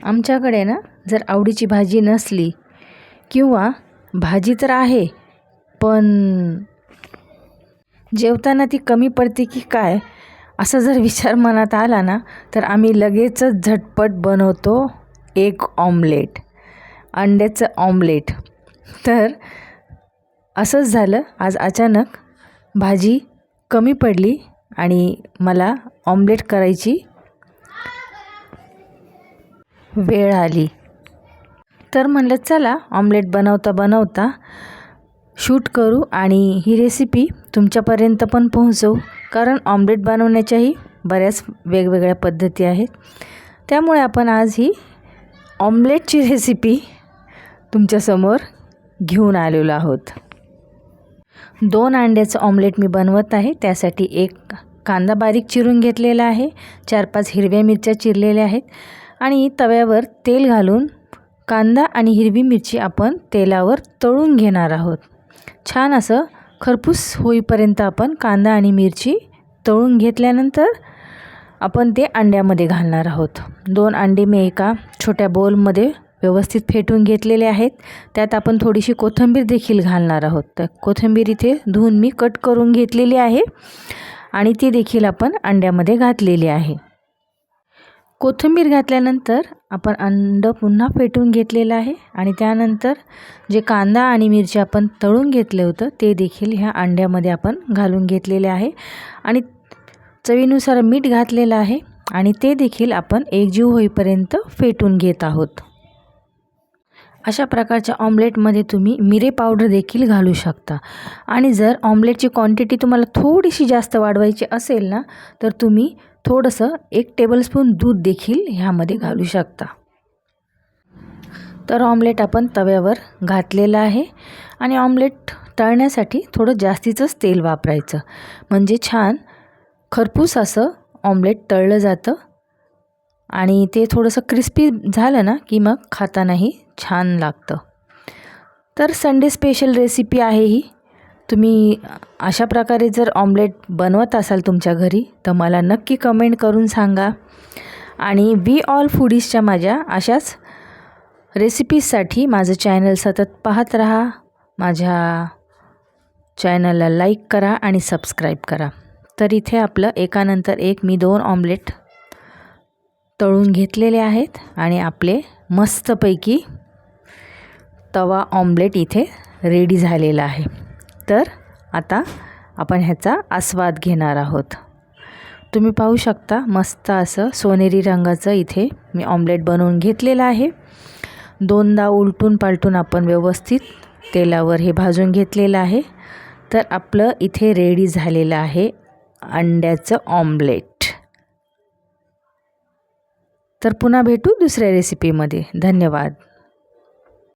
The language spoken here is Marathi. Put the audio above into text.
आमच्याकडे ना जर आवडीची भाजी नसली किंवा भाजी तर आहे पण जेवताना ती कमी पडते की काय असा जर विचार मनात आला ना तर आम्ही लगेचच झटपट बनवतो एग ऑमलेट, अंड्याचं ऑमलेट। तर असंच झालं, आज अचानक भाजी कमी पडली आणि मला ऑमलेट करायची वेळ आली। तर म्हणलं चला ऑमलेट बनवता बनवता शूट करू आणि ही रेसिपी तुमच्यापर्यंत पण पोहोचवू, कारण ऑमलेट बनवण्याच्याही बऱ्याच वेगवेगळ्या पद्धती आहेत। त्यामुळे आपण आज ही ऑमलेटची रेसिपी तुमच्यासमोर घेऊन आलेलो आहोत। 2 अंड्याचं ऑमलेट मी बनवत आहे। त्यासाठी एक कांदा बारीक चिरून घेतलेला आहे, 4-5 हिरव्या मिरच्या चिरलेल्या आहेत आणि तव्यावर तेल घालून कांदा आणि हिरवी मिरची आपण तेलावर तळून घेणार आहोत। छान असं खरपूस होईपर्यंत आपण कांदा आणि मिरची तळून घेतल्यानंतर आपण ते अंड्यामध्ये घालणार आहोत। 2 अंडे मी एका छोट्या बाउलमध्ये व्यवस्थित फेटून घेतलेले आहेत। त्यात आपण थोडीशी कोथिंबीर देखील घालणार आहोत। तर कोथिंबीर इथे धुवून मी कट करून घेतलेली आहे आणि ती देखील आपण अंड्यामध्ये घातलेली आहे। कोथिंबीर घातल्यानंतर आपण अंड पुन्हा फेटून घेतलेलं आहे आणि त्यानंतर जे कांदा आणि मिरची आपण तळून घेतले होतं ते देखील ह्या अंड्यामध्ये आपण घालून घेतलेले आहे आणि चवीनुसार मीठ घातलेलं आहे आणि ते देखील आपण एकजीव होईपर्यंत फेटून घेत आहोत। अशा प्रकारच्या ऑमलेटमध्ये तुम्ही मिरे पावडर देखील घालू शकता आणि जर ऑमलेटची क्वांटिटी तुम्हाला थोडीशी जास्त वाढवायची असेल ना तर तुम्ही थोडंसं 1 टेबलस्पून दूध देखील ह्यामध्ये घालू शकता। तर ऑमलेट आपण तव्यावर घातलेलं आहे आणि ऑमलेट तळण्यासाठी थोडं जास्तीचंच तेल वापरायचं, म्हणजे छान खरपूस असं ऑमलेट तळलं जातं आणि ते थोडंसं क्रिस्पी झालं ना की मग खातानाही छान लागतं। तर संडे स्पेशल रेसिपी आहे ही। तुम्ही अशा प्रकारे जर ऑमलेट बनवत असाल तुमच्या घरी तर मला नक्की कमेंट करून सांगा आणि वी ऑल फूडीजच्या माझ्या अशाच रेसिपीजसाठी माझं चॅनल सतत पाहत राहा। माझ्या चॅनलला लाईक करा आणि सबस्क्राईब करा। तर इथे आपलं एकानंतर एक मी 2 ऑमलेट तळून घेतलेले आहेत आणि आपले मस्तपैकी तवा ऑमलेट इथे रेडी झालेला आहे। तर आता आपण ह्याचा आस्वाद घेणार आहोत। तुम्ही पाहू शकता मस्त असं सोनेरी रंगाचं इथे मी ऑमलेट बनवून घेतलेलं आहे। 2दा उलटून पालटून आपण व्यवस्थित तेलावर हे भाजून घेतलेलं आहे। तर आपलं इथे रेडी झालेलं आहे अंड्याचं ऑमलेट। तर पुन्हा भेटू दुसऱ्या रेसिपीमध्ये। धन्यवाद।